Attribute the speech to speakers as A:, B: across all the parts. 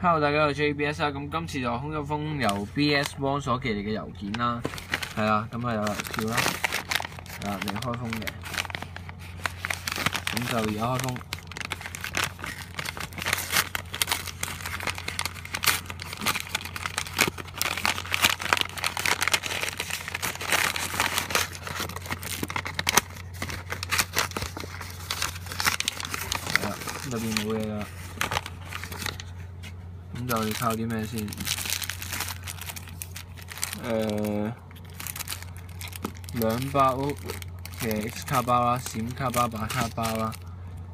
A: Hello， 大家好 JBS 啊！咁今次就空一封由 BS1 所寄嚟嘅郵件啦，係啦，咁啊有郵票啦，係啦，未開封嘅，咁就而家開封。係啦，入邊冇嘢啦。咁就要靠啲咩先？2包嘅 X 卡包啦、閃卡包、白卡包啦，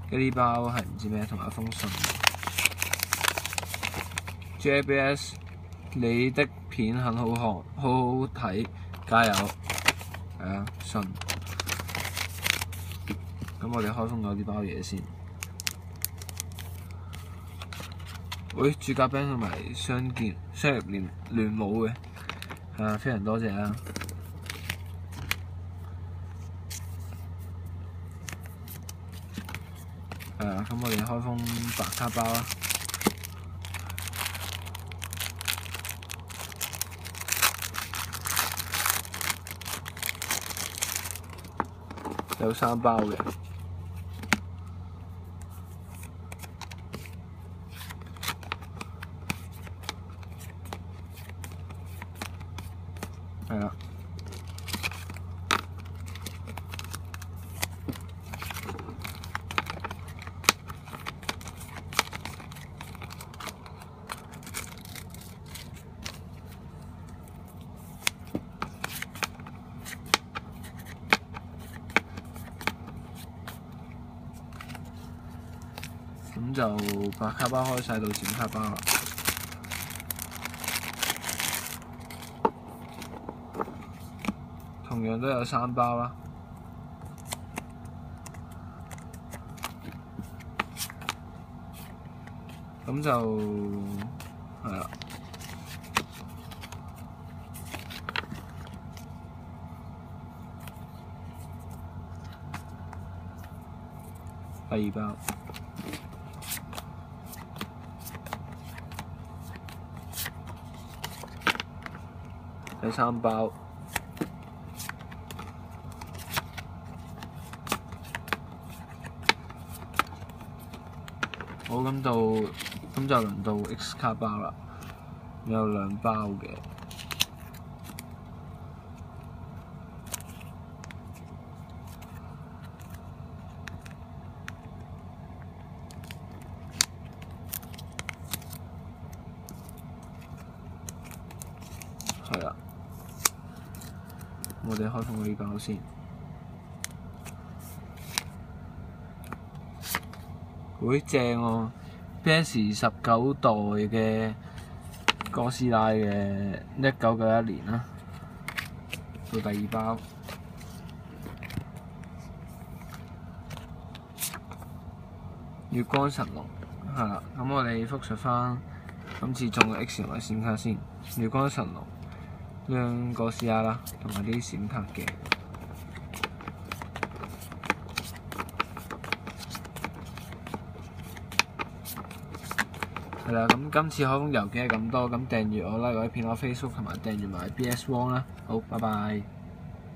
A: 呢啲包係唔知咩，同埋一封信。JBS， 你的片很好看，好好睇，加油！係啊，信。咁我哋開封咗呢包嘢先。喂，主角兵同埋商業聯舞嘅，非常多謝啦。咁我哋開封白卡包啦。有3包嘅。係啦，咁就白卡包開晒到閃卡包啦。同樣都有3包啦，咁就係啦。第2包，第3包。好，咁就輪到 X 卡包啦，有2包嘅，係啦，我哋開封呢包先。會正喎，PS19代嘅哥斯拉嘅1991年啦，到第2包，月光神龍係啦，咁我哋復述翻今次中嘅 X 同埋閃卡先，月光神龍呢張哥斯拉啦，同埋啲閃卡嘅。係啦，咁今次開封郵件係咁多，咁訂閱我啦，或者片我 Facebook 同埋訂閱埋 BS1 啦。好，拜拜。